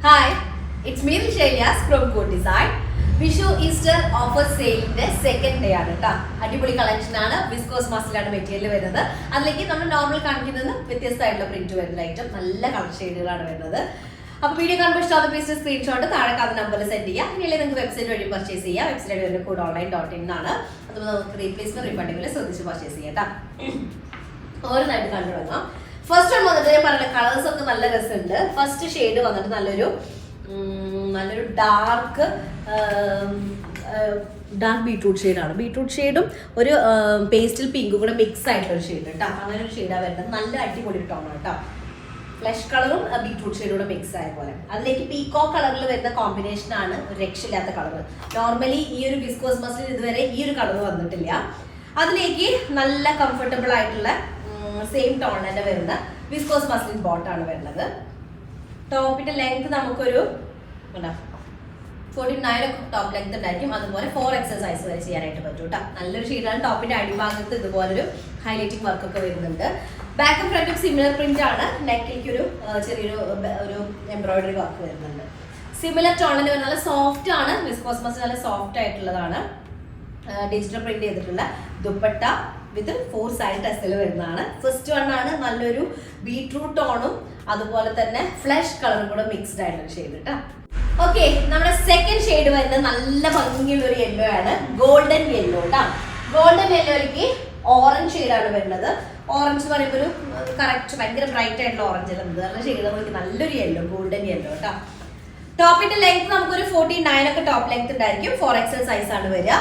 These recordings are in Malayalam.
Hi, it's me Shailyas from Good Design. Vishu Easter offer സെയിലിന്റെ സെക്കൻഡ് ഡേ ആണ് കേട്ടോ. അടിപൊളി കളക്ഷൻ ആണ്. വിസ്കോസ് മസിലാണ് മെറ്റീരിയൽ വരുന്നത്. അതിലേക്ക് നമ്മൾ നോർമൽ കാണിക്കുന്നത് വ്യത്യസ്തമായിട്ടുള്ള പ്രിന്റ് വരുന്ന ഐറ്റം നല്ല കളർ ഷെയ്ഡുകളാണ് വരുന്നത്. അപ്പോൾ വീഡിയോ കാണുമ്പോൾ ഇഷ്ടമുള്ള പീസ് സ്ക്രീൻഷോട്ട് താഴെ കാണുന്ന നമ്പറിൽ സെൻഡ് ചെയ്യാം. ഇല്ലെങ്കിൽ നിങ്ങൾക്ക് വെബ്സൈറ്റ് വഴി പർച്ചേസ് ചെയ്യാം. വെബ്സൈറ്റ് വരുന്ന കോഡ് online.in ആണ്. അതുപോലെ നമുക്ക് റീപ്ലേസ്മെന്റ് റീഫണ്ടിങ്ങിൽ ശ്രദ്ധിച്ച് പർച്ചേസ് ചെയ്യാം കേട്ടോ. ഓരോന്നായിട്ട് കണ്ടു തുടങ്ങാം. ഫസ്റ്റ് വൺ വന്നിട്ട് ഞാൻ പറഞ്ഞ കളേഴ്സ് ഒക്കെ നല്ല രസമുണ്ട്. ഫസ്റ്റ് ഷെയ്ഡ് വന്നിട്ട് നല്ലൊരു ഡാർക്ക് ബീട്രൂട്ട് ഷെയ്ഡാണ്. ബീട്രൂട്ട് ഷെയ്ഡും ഒരു പേസ്റ്റൽ പിങ്കും കൂടെ മിക്സ് ആയിട്ടുള്ള ഒരു ഷെയ്ഡ് കേട്ടോ. അങ്ങനെ ഒരു ഷെയ്ഡാണ് വരുന്നത്. നല്ല അടിപൊളി ഒരു ടോണാണ് കേട്ടോ. ഫ്ലഷ് കളറും ബീട്രൂട്ട് ഷെയ്ഡും കൂടെ മിക്സ് ആയ പോലെ. അതിലേക്ക് പീക്കോ കളറിൽ വരുന്ന കോമ്പിനേഷൻ ആണ് ഒരു രക്ഷയില്ലാത്ത കളർ. നോർമലി ഈ ഒരു വിസ്കോസ് മസിൽ ഇതുവരെ ഈ ഒരു കളർ വന്നിട്ടില്ല. അതിലേക്ക് നല്ല കംഫർട്ടബിൾ ആയിട്ടുള്ള സെയിം ടോൺ തന്നെ വരുന്ന വിസ്കോസ് മസ്ലിൻ ബോട്ടാണ് വരുന്നത്. ടോപ്പിന്റെ ലെങ്ത് നമുക്കൊരു 49 ടോപ്പ് ലെങ്ത് ഉണ്ടായിരിക്കും. അതുപോലെ 4XL സൈസ് വരെ ചെയ്യാനായിട്ട് പറ്റും കേട്ടോ. നല്ലൊരു ഷെയ്ഡാണ്. ടോപ്പിന്റെ അടിഭാഗത്ത് ഇതുപോലൊരു ഹൈലൈറ്റിംഗ് വർക്കൊക്കെ വരുന്നുണ്ട്. ബാക്കും ഫ്രണ്ടും സിമിലർ പ്രിന്റ് ആണ്. നെക്കിലേക്ക് ഒരു ചെറിയൊരു എംബ്രോയിഡറി വർക്ക് വരുന്നുണ്ട്. സിമിലർ ടോണിന് നല്ല സോഫ്റ്റ് ആണ്. വിസ്കോസ് മസിൽ നല്ല സോഫ്റ്റ് ആയിട്ടുള്ളതാണ്. ഡിജിറ്റൽ പ്രിന്റ് ചെയ്തിട്ടുള്ള ദുപ്പട്ട വിത്ത് 4 സൈഡ് ടെസ്റ്റിൽ വരുന്നതാണ്. ഫസ്റ്റ് വൺ ആണ് നല്ലൊരു ബീട്രൂട്ട് ടോണും അതുപോലെ തന്നെ ഫ്ലഷ് കളറും കൂടെ മിക്സ്ഡ് ആയിട്ടുള്ള ഷെയ്ഡ് കേട്ടോ. ഓക്കെ, നമ്മുടെ സെക്കൻഡ് ഷെയ്ഡ് വരുന്നത് നല്ല ഭംഗിയുള്ള ഒരു യെല്ലോ ആണ്. ഗോൾഡൻ യെല്ലോ കേട്ടോ. ഗോൾഡൻ യെല്ലോയിലേക്ക് ഓറഞ്ച് ഷെയ്ഡാണ് വരുന്നത്. ഓറഞ്ച് പറയുമ്പോൾ ഒരു കറക്റ്റ് ഭയങ്കര ബ്രൈറ്റ് ആയിട്ടുള്ള ഓറഞ്ച് അല്ല, നല്ല ഷെയ്ഡ് നമുക്ക് നല്ലൊരു യെല്ലോ, ഗോൾഡൻ യെല്ലോ കേട്ടോ. ടോപ്പിന്റെ ലെങ്ത് നമുക്കൊരു 49 ഒക്കെ ടോപ്പ് ലെങ്ത് ഉണ്ടായിരിക്കും. 4XL സൈസ് ആണ് വരിക.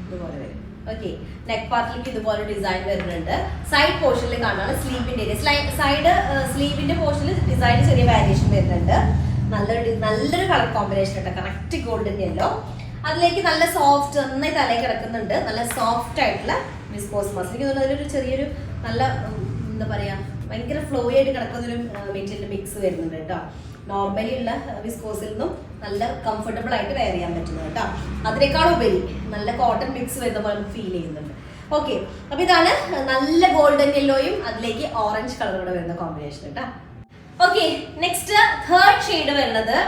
ഇതുപോലെ വരും. ഓക്കെ, നെക്ക് പാർട്ടിലേക്ക് ഇതുപോലെ ഡിസൈൻ വരുന്നുണ്ട്. സൈഡ് പോർഷനിൽ കാണാണ് സ്ലീവിന്റെ ഏരിയ. സൈഡ് സ്ലീവിന്റെ പോർഷനിൽ ഡിസൈൻ ചെറിയ വേരിയേഷൻ വരുന്നുണ്ട്. നല്ലൊരു കളർ കോമ്പിനേഷൻ ഉണ്ട്. Correct golden yellow. അതിലേക്ക് നല്ല സോഫ്റ്റ് നന്നായി തലയിൽ കിടക്കുന്നുണ്ട്. നല്ല സോഫ്റ്റ് ആയിട്ടുള്ള വിസ്കോസ് മസിൽ. എനിക്ക് തോന്നുന്നു അതിലൊരു ചെറിയൊരു നല്ല എന്താ പറയാ ഭയങ്കര ഫ്ലോ ആയിട്ട് കിടക്കുന്ന ഒരു മെറ്റീരിയൽ മിക്സ് വരുന്നുണ്ട് കേട്ടോ. നോർമലി ഉള്ള വിസ്കോസിൽ നിന്നും നല്ല കംഫർട്ടബിൾ ആയിട്ട് വെയർ ചെയ്യാൻ പറ്റുന്നത് കേട്ടോ. അതിനേക്കാൾ ഉപരി നല്ല കോട്ടൺ മിക്സ് വരുന്ന പോലെ നമുക്ക് ഫീൽ ചെയ്യുന്നുണ്ട്. ഓക്കെ, അപ്പൊ ഇതാണ് നല്ല ഗോൾഡൻ യെല്ലോയും അതിലേക്ക് ഓറഞ്ച് കളറും കൂടെ വരുന്ന കോമ്പിനേഷൻ കേട്ടോ. ഓക്കെ, നെക്സ്റ്റ് തേർഡ് ഷെയ്ഡ് വരുന്നത്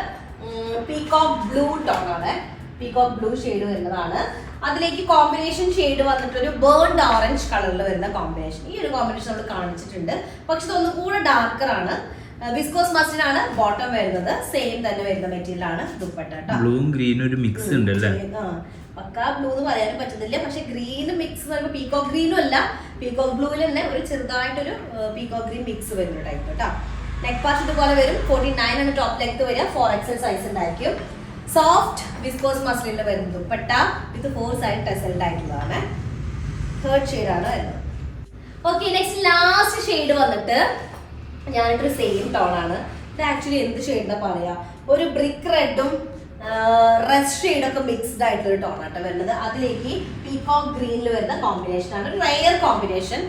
പീകോക്ക് ബ്ലൂ ടോൺ ആണ്. പീകോക്ക് ബ്ലൂ ഷെയ്ഡ് വരുന്നതാണ്. അതിലേക്ക് കോമ്പിനേഷൻ ഷെയ്ഡ് വന്നിട്ട് ഒരു ബേൺഡ് ഓറഞ്ച് കളറിൽ വരുന്ന കോമ്പിനേഷൻ. ഈ ഒരു കോമ്പിനേഷൻ നമ്മൾ കാണിച്ചിട്ടുണ്ട്, പക്ഷെ ഇതൊന്നും കൂടെ ഡാർക്കർ ആണ്. വിസ്കോസ് മസ്ലിനാണ് ബോട്ടം വരുന്നത്. സെയിം തന്നെ വരുന്ന മെറ്റീരിയൽ ആണ് ദുപ്പട്ട കേട്ടോ. ബ്ലൂവും ഗ്രീനും ഒരു മിക്സ് ഉണ്ട് അല്ലേ? പക്കാ ബ്ലൂ എന്ന് പറയാനും പറ്റുന്നില്ല, പക്ഷെ ഗ്രീനും മിക്സ് പറയുമ്പോൾ പീകോക്ക് ഗ്രീനും അല്ല, പീകോക്ക് ബ്ലൂവിൽ തന്നെ ഒരു ചെറുതായിട്ടൊരു പീകോക്ക് ഗ്രീൻ മിക്സ് വരുന്ന ടൈപ്പ് കേട്ടോ. നെക്ക് പാർട്ട് ഇതുപോലെ വരും. 49 ആണ് ടോപ്പ് ലെങ്ത് വരിക. 4XL സൈസ് ഉണ്ടായിരിക്കും. സോഫ്റ്റ് വിസ്കോസ് മസ്ലിന്റെ വരുന്ന ദുപ്പട്ട വിത്ത് 4 സൈഡ് ടെസൽഡ് ആയിട്ടുള്ളതാണ്. തേർഡ് ഷെയ്ഡാണ് വരുന്നത്. ഓക്കെ, നെക്സ്റ്റ് ലാസ്റ്റ് ഷെയ്ഡ് വന്നിട്ട് ഞാനിട്ടൊരു സെയിം ടോൺ ആണ്. ഇത് ആക്ച്വലി എന്ത് ഷെയ്ഡാ പറയാ, ഒരു ബ്രിക്ക് റെഡും റെഡ് ഷെയ്ഡൊക്കെ മിക്സ്ഡ് ആയിട്ടുള്ള ടോൺ ആട്ടോ വരുന്നത്. അതിലേക്ക് പീകോക്ക് ഗ്രീനിൽ വരുന്ന കോമ്പിനേഷൻ ആണ്. റെയർ കോമ്പിനേഷൻ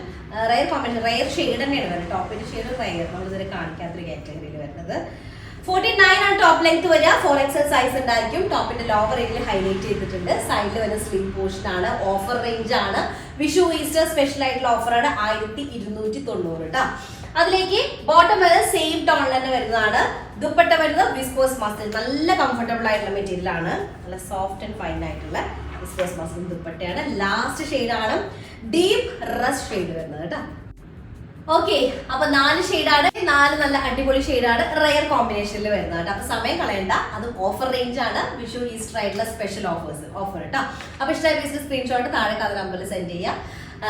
റെയർ ഷെയ്ഡ് തന്നെയാണ് വരുന്നത്. ടോപ്പിന്റെ ഷെയ്ഡ് റെയർ, നമ്മൾ ഇതുവരെ കാണിക്കാത്തൊരു കാറ്റഗറിയിൽ വരുന്നത്. 49 ആണ് ടോപ്പ് ലെങ്ത് വരിക. 4XL സൈസ് ഉണ്ടായിരിക്കും. ടോപ്പിന്റെ ലോവർ ഏരിയയിൽ ഹൈലൈറ്റ് ചെയ്തിട്ടുണ്ട്. സൈഡിൽ വരുന്ന സ്ലീവ് പോർഷൻ ആണ്. ഓഫർ റേഞ്ച് ആണ്. വിഷു ഈസ്റ്റർ സ്പെഷ്യൽ ആയിട്ടുള്ള ഓഫറാണ് 1290 കേട്ടോ. അതിലേക്ക് ബോട്ടം വരുന്നത് സെയിം ടോണിൽ തന്നെ വരുന്നതാണ്. ദുപ്പട്ട വരുന്നത് വിസ്കോസ് മസിൽ. നല്ല കംഫർട്ടബിൾ ആയിട്ടുള്ള മെറ്റീരിയൽ ആണ്. നല്ല സോഫ്റ്റ് ആൻഡ് ഫൈൻ ആയിട്ടുള്ള വിസ്കോസ് മസിൽ ദുപ്പട്ടയാണ്. ലാസ്റ്റ് ഷെയ്ഡാണ് ഡീപ്പ് റസ്റ്റ് ഷെയ്ഡ് വരുന്നത് കേട്ടോ. ഓക്കെ, അപ്പൊ 4 ഷെയ്ഡാണ്. 4 നല്ല അടിപൊളി ഷെയ്ഡാണ്. റെയർ കോമ്പിനേഷനിൽ വരുന്നത് കേട്ടോ. അപ്പൊ സമയം കളയണ്ട. അത് ഓഫർ റേഞ്ച് ആണ്. വിഷു ഈസ്റ്റർ ആയിട്ടുള്ള സ്പെഷ്യൽ ഓഫർ കേട്ടോ. അപ്പൊ ഇഷ്ടമായ പീസ് സ്ക്രീൻഷോട്ട് താഴെ നമ്പറിൽ സെൻഡ് ചെയ്യാം,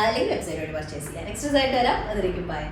അല്ലെങ്കിൽ വെബ്സൈറ്റ് വഴി പർച്ചേസ് ചെയ്യാം. നെക്സ്റ്റ് ആയിട്ട് വരാം. അതിലേക്ക് ബൈ.